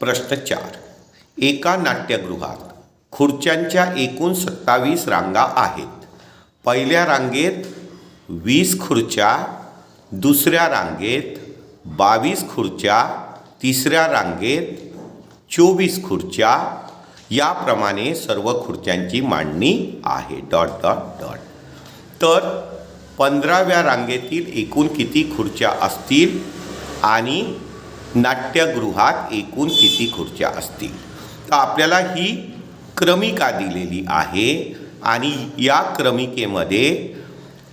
प्रश्न 4. एका नाट्यगृहात खुर्च्यांच्या एकूण 27 रांगा आहेत. पहिल्या रांगेत 20 खुर्च्या, दुसऱ्या रांगेत 22 खुर्च्या, तिसऱ्या रांगेत 24 खुर्च्या, याप्रमाणे सर्व खुर्च्यांची मांडणी आहे. ... तर 15व्या रांगेतील एकूण किती खुर्च्या असतील आणि नाट्यगृहात एकूण किती खुर्च्या असतील. तर आपल्याला ही क्रमिका दिलेली आहे आणि या क्रमिकेमध्ये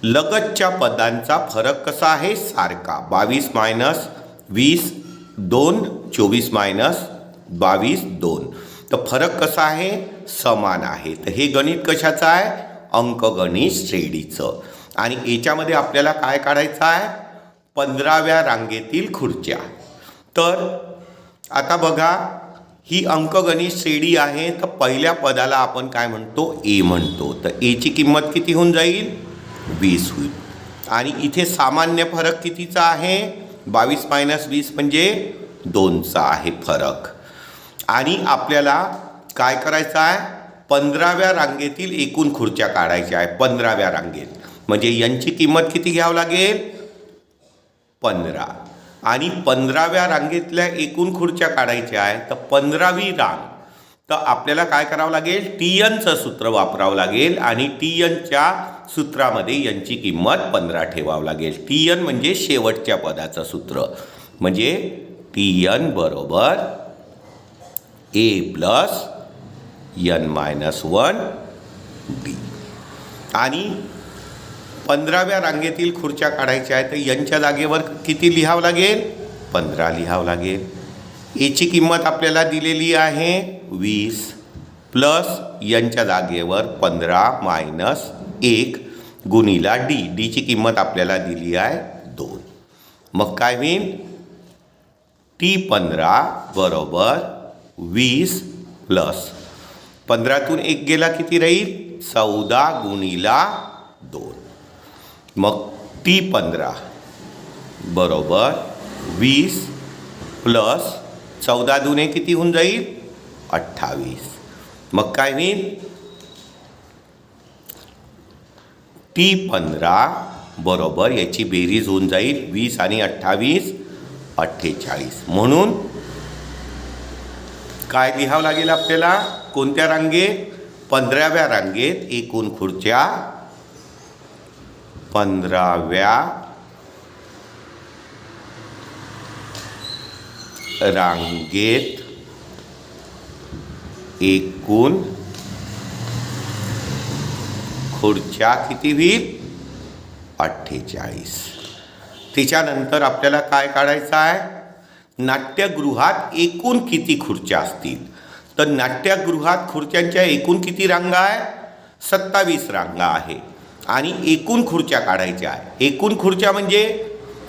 लगतच्या पदांचा फरक कसा आहे? सारखा. 22 - 20 2, 24 - 22 2. तर फरक कसा आहे? समान आहे. तर हे गणित कशाचं आहे? अंकगणित श्रेणीचं. आणि याच्यामध्ये आपल्याला काय काढायचं आहे? 15व्या रांगेतील खुर्च्या. तर आता बघा, ही अंकगणित श्रेणी आहे. तर पहिल्या पदाला आपण काय म्हणतो? ए म्हणतो. तर एची किंमत किती होऊन जाईल? 20 होईल. आणि इथे सामान्य फरक कितीचा आहे? 22 - 20 म्हणजे 2चा आहे फरक. आणि आपल्याला काय करायचं आहे? 15व्या रांगेतील एकूण खुर्च्या काढायच्या आहे. 15व्या रांगेत म्हणजे यांची किंमत किती घ्यावं लागेल? 15. आणि 15व्या रांगेतल्या एकूण खुर्च्या काढायच्या आहे. तर 15वी रांग. तर आपल्याला काय करावं लागेल? TNचं सूत्र वापरावं लागेल. आणि TNच्या सूत्रामध्ये यांची किंमत 15 ठेवावं लागेल. TN म्हणजे शेवटच्या पदाचं सूत्र. म्हणजे TN बरोबर A + n-1 D. आणि 15व्या रांगेतील खुर्च्या काढायच्या आहेत. तर यांच्या जागेवर किती लिहावं लागेल? 15 लिहावं लागेल. याची किंमत आपल्याला दिलेली आहे 20 प्लस यांच्या जागेवर 15 - 1 गुणिला D. Dची किंमत आपल्याला दिली आहे 2. मग काय होईल? T15 बरोबर 20 प्लस 15तून 1 गेला किती राहील? 14 गुणिला 2. मग T15 बरोबर 20 प्लस 14 दुने किती होऊन जाईल? 28. मग काय होईल? T15 बरोबर याची बेरीज होऊन जाईल 20 आणि 28 48. म्हणून काय लिहावं लागेल आपल्याला? कोणत्या रांगेत? 15व्या रांगेत एकूण खुर्च्या 15व्या रांगेत एकूण खुर्च्या किती होईल? 48. त्याच्यानंतर आपल्याला काय काढायचं आहे? नाट्यगृहात एकूण किती खुर्च्या असतील. तर नाट्यगृहात खुर्च्यांच्या एकूण किती रांगा आहे? 27 रांगा आहे. आणि एकूण खुर्च्या काढायच्या आहे. एकूण खुर्च्या म्हणजे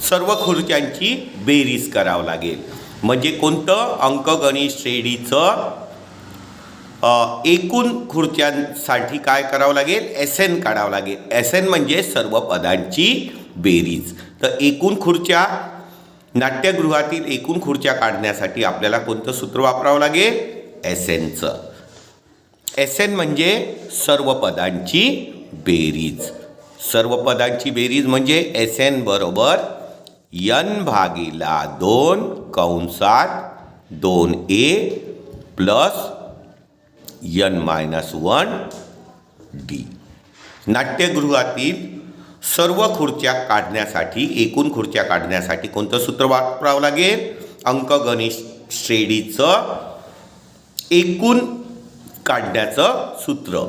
सर्व खुर्च्यांची बेरीज करावं लागेल. म्हणजे कोणतं? अंकगणित श्रेणीचं एकूण खुर्च्यांसाठी काय करावं लागेल? SN काढावं लागेल. SN म्हणजे सर्व पदांची बेरीज. तर एकूण खुर्च्या, नाट्यगृहातील एकूण खुर्च्या काढण्यासाठी आपल्याला कोणतं सूत्र वापरावं लागेल? SNचं. SN म्हणजे सर्व पदांची बेरीज. सर्व पदांची बेरीज म्हणजे SN बरोबर n/2 कंसात 2a प्लस n-1 D. नाट्यगृहातील सर्व खुर्च्या काढण्यासाठी, एकूण खुर्च्या काढण्यासाठी कोणतं सूत्र वापरावं लागेल? अंकगणित श्रेणीचं एकूण काढण्याचं सूत्र.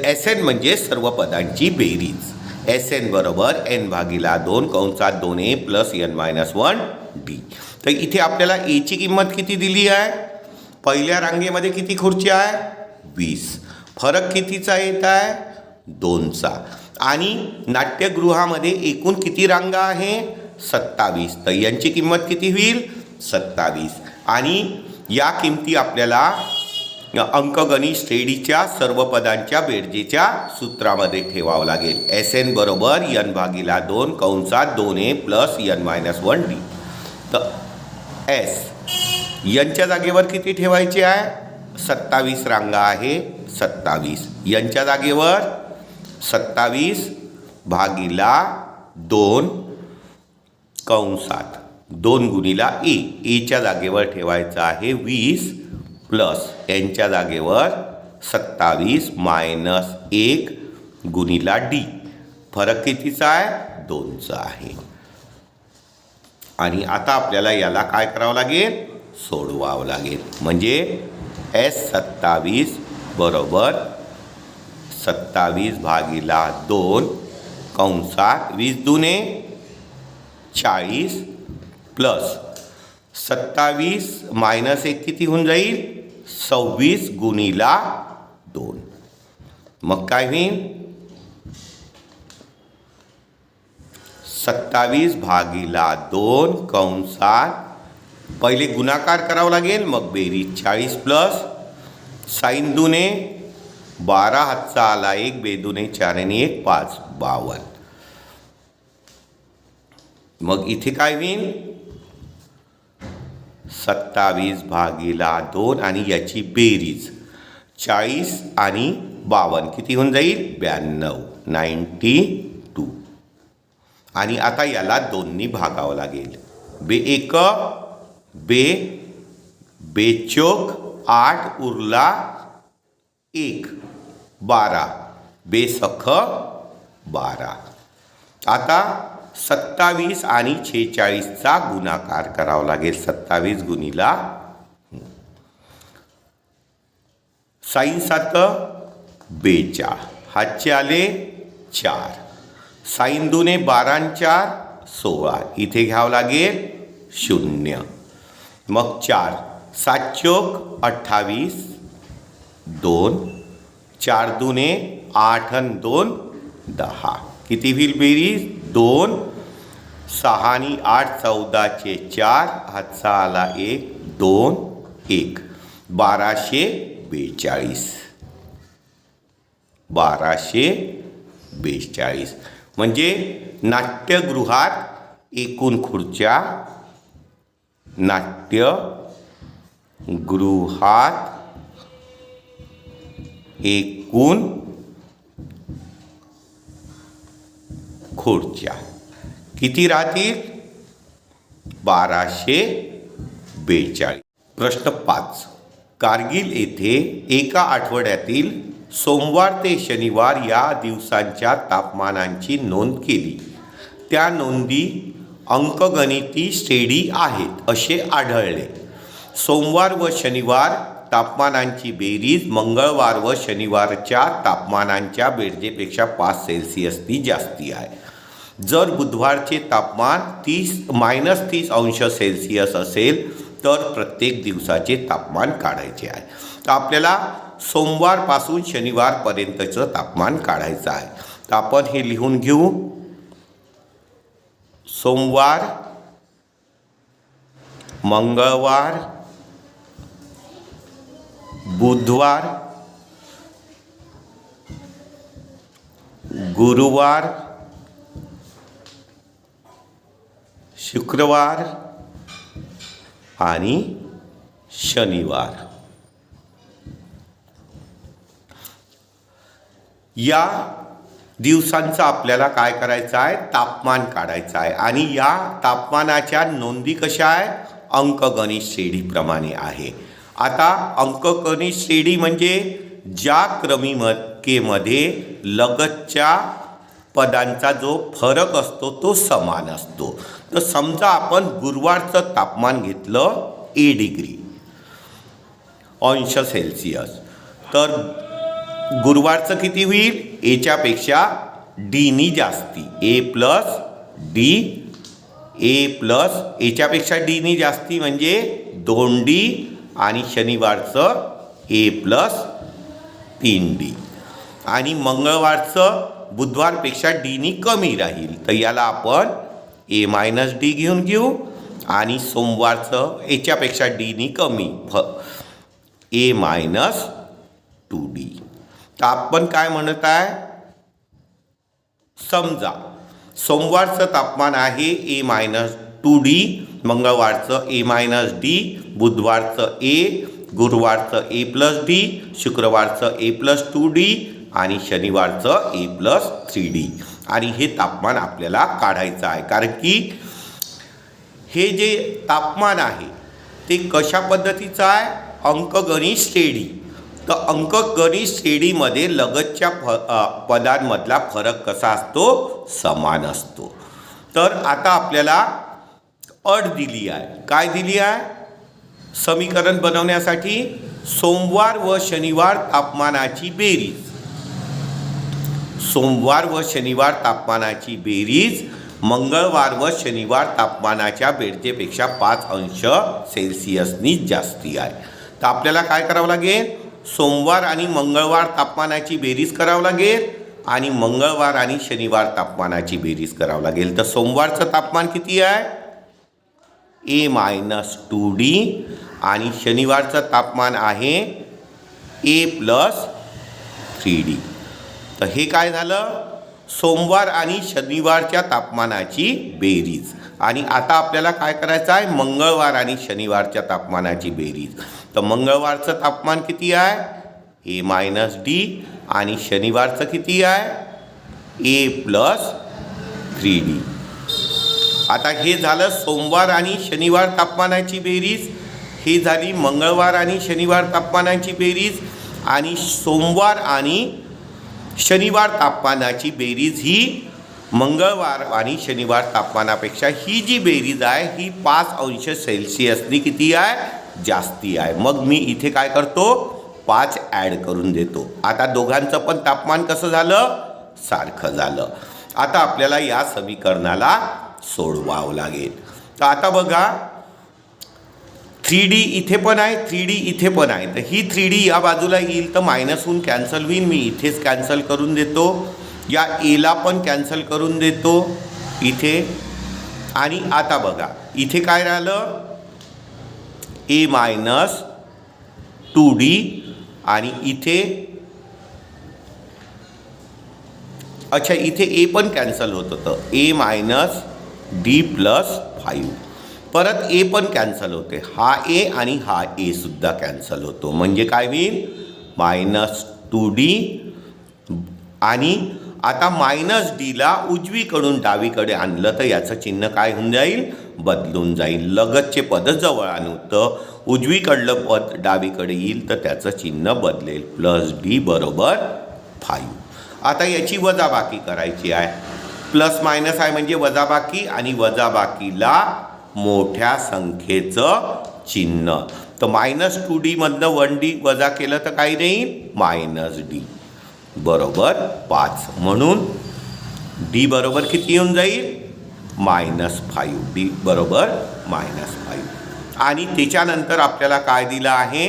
SN म्हणजे सर्व पदांची बेरीज. SN बरोबर n/2 कंसात 2a प्लस n-1 D. तर इथे आपल्याला एची किंमत किती दिली आहे? पहिल्या रांगेमध्ये किती खुर्च्या आहे? 20. फरक कितीचा येत आहे? 2चा. आणि नाट्यगृहामध्ये एकूण किती रांगा आहे? 27. तर यांची किंमत किती होईल? 27. आणि या किमती आपल्याला अंकगणित श्रेणीच्या सर्व पदांच्या बेरजेच्या सूत्रामध्ये ठेवावं लागेल. SN बरोबर n/2 कंसात 2a प्लस n-1 D. तर S यांच्या जागेवर किती ठेवायचे आहे? 27 रांगा आहे 27. यांच्या जागेवर 27 भागिला 2 कंसात 2 गुणिला ए. एच्या जागेवर ठेवायचं आहे 20 प्लस यांच्या जागेवर 27 मायनस 1 गुणिला डी. फरक कितीचा आहे? 2चा आहे. आणि आता आपल्याला याला काय करावं लागेल? सोडवावं लागेल. म्हणजे S27 बरोबर 27 भागिला 2 कंसात 20 दुने 40 प्लस 27 मायनस 1 किती होऊन जाईल? 26 गुणिला 2. मग काय होईल? 27 भागिला 2 कंसात पहिले गुणाकार करावं लागेल, मग बेरीज 40 प्लस साइन दुने 12 हातचा आला 1 बेदुने 4 आणि 1 5 52. मग इथे काय होईल? 27 भागिला 2 आणि याची बेरीज 40 आणि 52 किती होऊन जाईल? 92 92. आणि आता याला 2नी भागावं लागेल. बे एक बे बेचोक 8 उरला 1 12 बेसख 12. आता 27 आणि 46चा गुणाकार करावा लागेल. 27 गुणिला साइन 7 42 हातचे आले 4 साइन दुने 12 आणि 4 16. इथे घ्यावं लागेल 0. मग 4 7 चोक 28 2 4 दुने 8 आणि 2 10. किती होईल बेरीज? 2 6 आणि 8 14चे 4 हातचा आला 1 2 1 1242. 1242 म्हणजे नाट्यगृहात एकूण खुर्च्या एकूण खुर्च्या किती राहतील? 1242. प्रश्न 5. कारगिल येथे एका आठवड्यातील सोमवार ते शनिवार या दिवसांच्या तापमानांची नोंद केली. त्या नोंदी अंकगणिती श्रेणी आहेत असे आढळले. सोमवार व शनिवार तापमानांची बेरीज मंगळवार व शनिवारच्या तापमानांच्या बेरजेपेक्षा 5 सेल्सिअसनी जास्ती आहे. जर बुधवारचे तापमान -30 अंश सेल्सिअस असेल तर प्रत्येक दिवसाचे तापमान काढायचे आहे. तर आपल्याला सोमवारपासून शनिवारपर्यंतचं तापमान काढायचं आहे. तर आपण हे लिहून घेऊ. सोमवार मंगळवार बुधवार गुरुवार शुक्रवार आणि शनिवार. या दिवसांचं आपल्याला काय करायचं आहे? तापमान काढायचं आहे. आणि या तापमानाच्या नोंदी कशा आहे? अंकगणित श्रेणीप्रमाणे आहे. आता अंकगणित श्रेणी म्हणजे ज्या क्रमिकेमध्ये लगतच्या पदांचा जो फरक असतो तो समान असतो. तर समजा आपण गुरुवारचं तापमान घेतलं A डिग्री अंश सेल्सिअस, तर गुरुवारचं किती होईल? एच्या पेक्षा डीनी जास्ती. ए प्लस एच्या पेक्षा डीनी जास्ती म्हणजे 2D. आणि शनिवारचं A प्लस 3D. आणि मंगळवारचं बुधवारपेक्षा डीनी कमी राहील, तर याला आपण A मायनस डी घेऊन घेऊ. आणि सोमवारचं याच्यापेक्षा डीनी कमी A मायनस 2D. तर आपण काय म्हणत आहे? समजा सोमवारचं तापमान आहे A minus 2D मंगळवारचं A-D, बुधवारचं A, गुरुवारचं A+D, शुक्रवारचं A+2D आणि शनिवारचं A+3D. आणि हे तापमान आपल्याला काढायचं आहे, कारण की हे जे तापमान आहे ते कशा पद्धतीचं आहे, अंकगणित श्रेणी. तर अंकगणित श्रेणीमध्ये लगतच्या पदांमधला फरक कसा असतो, समान असतो. तर आता आपल्याला अट दिली आहे. काय दिली आहे? समीकरण बनवण्यासाठी सोमवार व शनिवार तापमानाची बेरीज, सोमवार व शनिवार तापमानाची बेरीज मंगळवार व शनिवार तापमानाच्या बेरजेपेक्षा 5 अंश सेल्सिअसनी जास्ती आहे. तर आपल्याला काय करावं लागेल, सोमवार आणि मंगळवार तापमानाची बेरीज करावं लागेल आणि मंगळवार आणि शनिवार तापमानाची बेरीज करावं लागेल. तर सोमवारचं तापमान किती आहे, A-2D आणि शनिवारचं तापमान आहे A+3D. तर हे काय झालं, सोमवार आणि शनिवारच्या तापमानाची बेरीज. आणि आता आपल्याला काय करायचं आहे, मंगळवार आणि शनिवारच्या तापमानाची बेरीज. तर मंगळवारचं तापमान किती आहे, A-D आणि शनिवारचं किती आहे, A+3D. आता हे झालं सोमवार आणि शनिवार तापमानाची बेरीज, हे झाली मंगळवार आणि शनिवार तापमानाची बेरीज. आणि सोमवार आणि शनिवार तापमानाची बेरीज ही मंगळवार आणि शनिवार तापमानापेक्षा ही जी बेरीज आहे ही 5 अंश सेल्सिअसनी किती आहे, जास्ती आहे. मग मी इथे काय करतो, 5 ॲड करून देतो. आता दोघांचं पण तापमान कसं झालं, सारखं झालं. आता आपल्याला या समीकरणाला सोडवावं लागेल. तर आता बघा, 3D इथे पण आहे, 3D इथे पण आहे. तर ही 3D या बाजूला येईल तर मायनस होऊन कॅन्सल होईल. मी इथेच कॅन्सल करून देतो. या एला पण कॅन्सल करून देतो इथे. आणि आता बघा इथे काय राहिलं, A-2D आणि इथे अच्छा इथे ए पण कॅन्सल होत होतं, A-D+5. परत ए पण कॅन्सल होते, हा ए आणि हा ए सुद्धा कॅन्सल होतो. म्हणजे काय होईल, -2D. आणि आता -Dला उजवीकडून डावीकडे आणलं तर याचं चिन्ह काय होऊन जाईल, बदलून जाईल. लगतचे पद जवळ आणू तर उजवीकडलं पद डावीकडे येईल तर त्याचं चिन्ह बदलेल. +D = 5. आता याची वजाबाकी करायची आहे. प्लस मायनस आहे म्हणजे वजाबाकी, आणि वजाबाकीला मोठ्या संख्येचं चिन्ह. तर -2D मधनं 1D वजा केलं तर काही नाही, -D = 5. म्हणून D बरोबर किती येऊन जाईल, -5. D बरोबर -5. आणि त्याच्यानंतर आपल्याला काय दिलं आहे,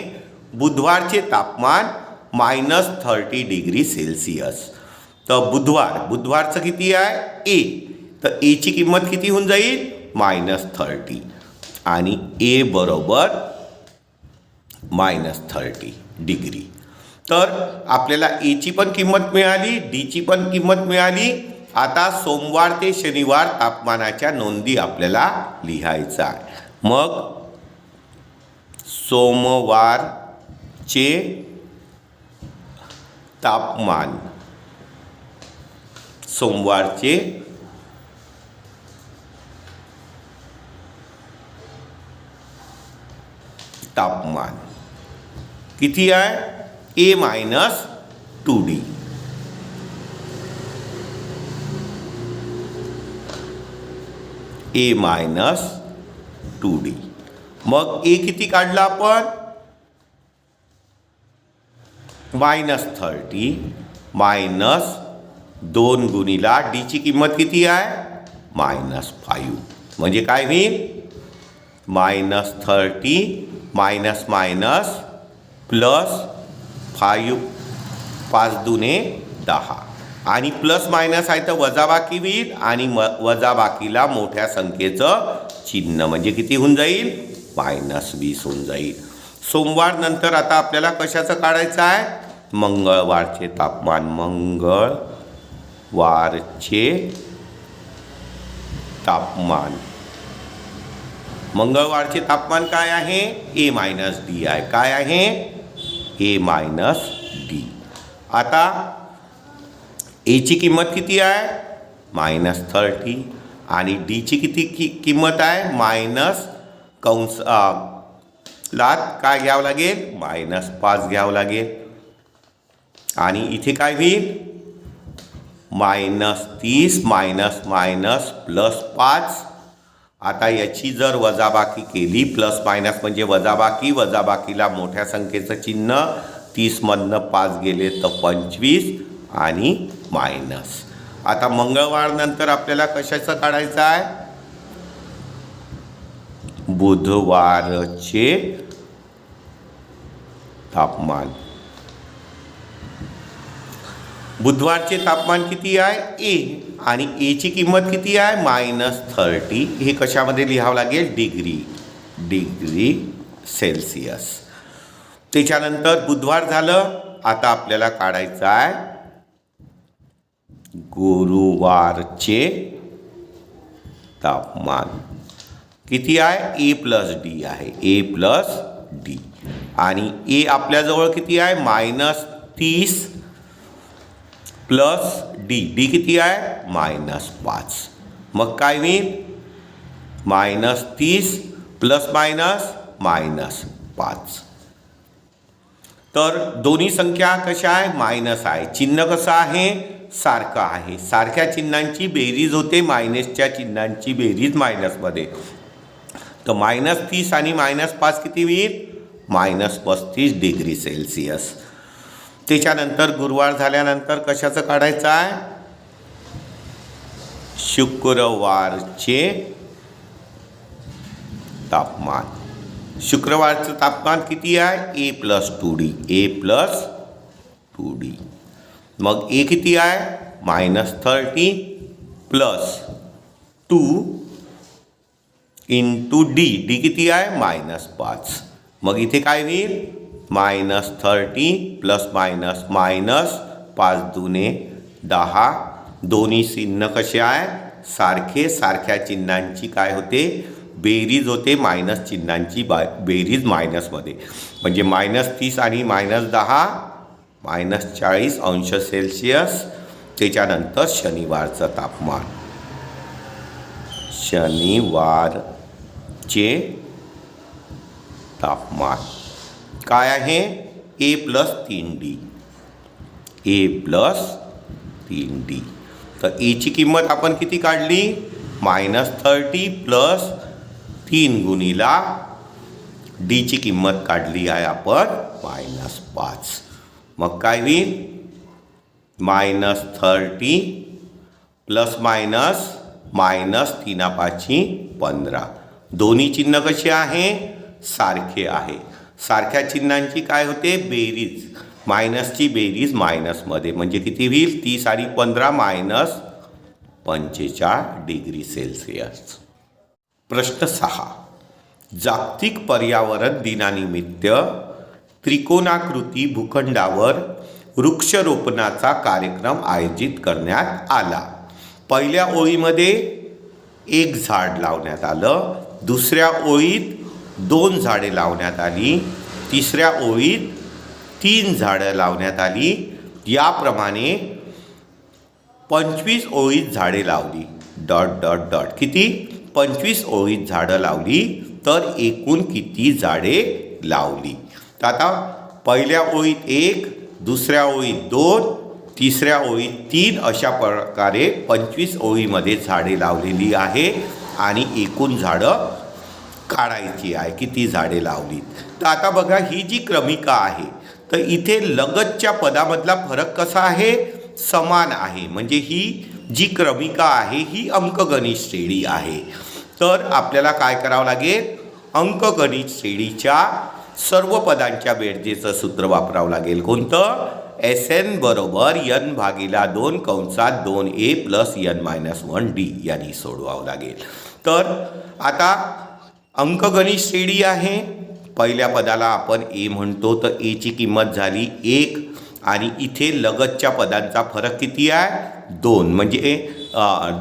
बुधवारचे तापमान -30 डिग्री सेल्सिअस. तर बुधवारचं किती आहे, ए. तर एची किंमत किती होऊन जाईल, -30 आणि ए बरोबर -30 डिग्री. तर आपल्याला एची पण किंमत मिळाली, डीची पण किंमत मिळाली. आता सोमवार ते शनिवार तापमानाच्या नोंदी आपल्याला लिहायचा आहे. मग सोमवारचे तापमान, सोमवारचे तापमान किती आहे, A-2D. A-2D. मग ए किती काढला आपण, -30 -2 गुणिला डीची किंमत किती आहे, -5. म्हणजे काय होईल, -30 -5 5 दुने 10. आणि प्लस मायनस आहे तर वजाबाकी होईल, आणि वजाबाकीला मोठ्या संख्येचं चिन्ह म्हणजे किती होऊन जाईल, -20 होऊन जाईल. सोमवार नंतर आता आपल्याला कशाचं काढायचं आहे, मंगळवारचे तापमान. मंगळवारचे तापमान मंगळवारचे तापमान काय आहे? ए मायनस डी आहे. काय आहे? ए मायनस डी. आता एची किंमत किती आहे? -30 आणि डीची किती किंमत आहे? मायनस कंस लात काय घ्यावं लागेल? -5 घ्यावं लागेल. आणि इथे काय होईल? -30 मायनस मायनस +5. आता याची जर वजाबाकी केली, प्लस मायनस म्हणजे वजाबाकी, वजाबाकीला मोठ्या संख्येचं चिन्ह, 30मधनं 5 गेले तर 25 आणि मायनस. आता मंगळवार नंतर आपल्याला कशाचं काढायचं आहे? बुधवारचे तापमान. बुधवारचे तापमान किती आहे? ए. आणि एची किंमत किती आहे? -30. हे कशामध्ये लिहावं लागेल? Degree Celsius. त्याच्यानंतर बुधवार झालं. आता आपल्याला काढायचं आहे गुरुवारचे तापमान. किती आहे? ए प्लस डी आहे. ए प्लस डी. आणि ए आपल्याजवळ किती आहे? -30 प्लस डी. डी किती आहे? -5. मग काय होईल? -30 प्लस मायनस -5. तर दोन्ही संख्या कशा आहे? मायनस आहे. चिन्ह कसं आहे? सारखं आहे. सारख्या चिन्हांची बेरीज होते, मायनसच्या चिन्हांची बेरीज मायनसमध्ये. तर -30 आणि -5 किती होईल? -35 डिग्री सेल्सिअस. त्याच्यानंतर गुरुवार झाल्यानंतर कशाचं काढायचं आहे? शुक्रवारचे तापमान. शुक्रवारचं तापमान किती आहे? ए प्लस 2D. ए प्लस 2D. मग ए किती आहे? -30 प्लस 2 इंटू डी. डी किती आहे? -5. मग इथे काय होईल? -30 प्लस मायनस मायनस 5 दुने 10. दोन्ही चिन्ह कसे आहे? सारखे. सारख्या चिन्हांची काय होते? बेरीज होते. मायनस चिन्हांची बेरीज मायनसमध्ये. म्हणजे -30 आणि -10 -40 अंश सेल्सिअस. त्याच्यानंतर शनिवारचं तापमान. शनिवारचे तापमान काय आहे? ए प्लस 3D. ए प्लस 3D. तर एची किंमत आपण किती काढली? -30 प्लस 3 गुणिला डीची किंमत काढली आहे आपण -5. मग काय होईल? -30 प्लस मायनस -3×5=15. दोन्ही चिन्ह कसे आहे? सारखे आहे. सारख्या चिन्हांची काय होते? बेरीज. मायनसची बेरीज मायनसमध्ये. म्हणजे किती होईल? 30 आणि 15 -45 डिग्री सेल्सिअस. प्रश्न 6. जागतिक पर्यावरण दिनानिमित्त त्रिकोणाकृती भूखंडावर वृक्षरोपणाचा कार्यक्रम आयोजित करण्यात आला. पहिल्या ओळीमध्ये 1 झाड लावण्यात आलं. दुसऱ्या ओळीत 2 झाडे लावण्यात आली. तिसऱ्या ओळीत 3 झाडं लावण्यात आली. याप्रमाणे 25 ओळीत झाडे लावली. ... किती? 25 ओळीत झाडं लावली तर एकूण किती झाडे लावली? तर आता पहिल्या ओळीत 1, दुसऱ्या ओळीत 2, तिसऱ्या ओळीत 3 अशा प्रकारे 25 ओळीमध्ये झाडे लावलेली आहे. आणि एकूण झाडं काढायची आहे. किती झाडे लावलीत? तर आता बघा, ही जी क्रमिका आहे तर इथे लगतच्या पदामधला फरक कसा आहे? समान आहे. म्हणजे ही जी क्रमिका आहे ही अंकगणित श्रेणी आहे. तर आपल्याला काय करावं लागेल? अंकगणित श्रेणीच्या सर्व पदांच्या बेरजेचं सूत्र वापरावं लागेल. कोणतं? Sn बरोबर n/2 कंसात 2a प्लस n-1d यांनी सोडवावं लागेल. तर आता अंकगणित श्रेणी आहे. पहिल्या पदाला आपण ए म्हणतो. तर एची किंमत झाली 1. आणि इथे लगतच्या पदांचा फरक किती आहे? 2. म्हणजे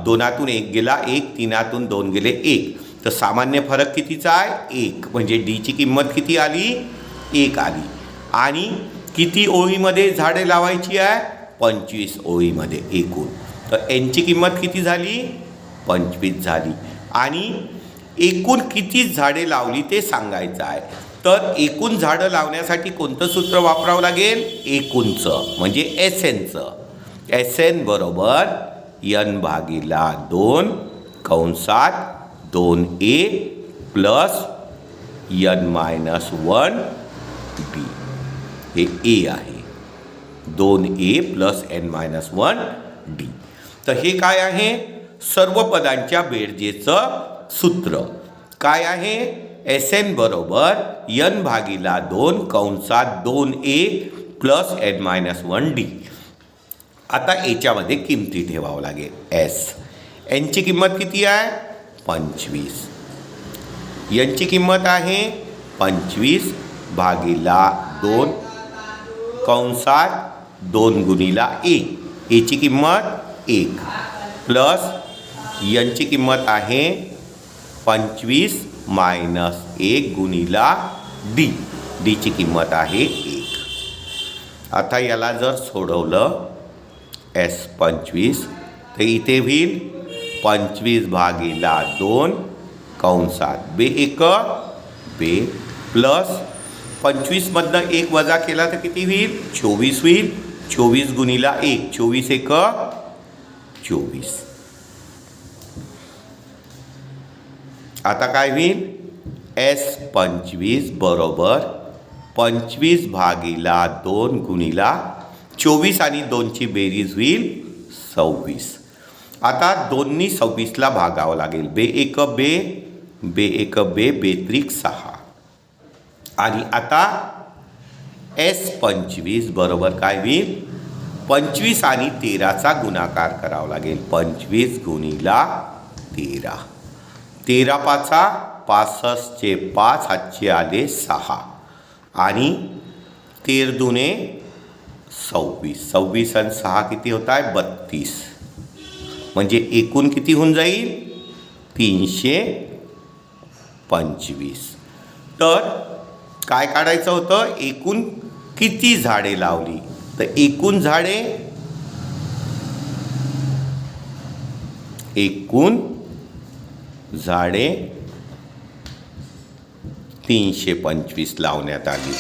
2तून 1 गेला 1, 3तून 2 गेले 1. तर सामान्य फरक कितीचा आहे 1, म्हणजे डीची किंमत किती आली 1 आली. आणि किती ओळीमध्ये झाडे लावायची आहे 25 ओळीमध्ये एकूण. तर एनची किंमत किती झाली 25 झाली. आणि एकूण किती झाडे लावली ते सांगायचं आहे. तर एकूण झाडं लावण्यासाठी कोणतं सूत्र वापरावं लागेल एकूणचं, म्हणजे एस एनचं. एस एन बरोबर n भागिला 2 कंसात 2a प्लस n-1 b. हे ए आहे 2a प्लस n-1 d. तर हे काय आहे सर्व पदांच्या बेरजेचं सूत्र काय आहे एस एन बरोबर n भागिला 2 कंसात 2a प्लस n-1 d. आता याच्यामध्ये किमती ठेवावं लागेल एस. एनची किंमत किती आहे 25. एनची किंमत आहे 25 भागिला 2 कंसात 2 गुणिला ए. एची किंमत 1 प्लस एनची किंमत आहे 25 मायनस 1 गुणिला डी. डीची किंमत आहे 1. आता याला जर सोडवलं एस 25 तर इथे होईल 25 भागिला 2 कंसात बे 1 बे प्लस 25मधनं 1 वजा केला तर किती होईल 24 होईल. 24 गुणिला 1 24 1 24. आता काय होईल एस 25 बरोबर 25 भागिला 2 गुणिला 24 आणि 2ची बेरीज होईल 26. आता 2नी 26ला भागावं लागेल. बे 1 बे बे 1 बे बेत्रिक 6. आणि आता एस 25 बरोबर काय होईल 25 आणि 13चा गुणाकार करावा लागेल. 25 गुणिला 13. 13 पाचा 65 चे 5 हातचे आले 6 आणि 13 दुने 26. 26 आणि 6 किती होत आहे 32. म्हणजे एकूण किती होऊन जाईल 325. तर काय काढायचं होतं एकूण किती झाडे लावली. तर एकूण झाडे 325 लावण्यात आली.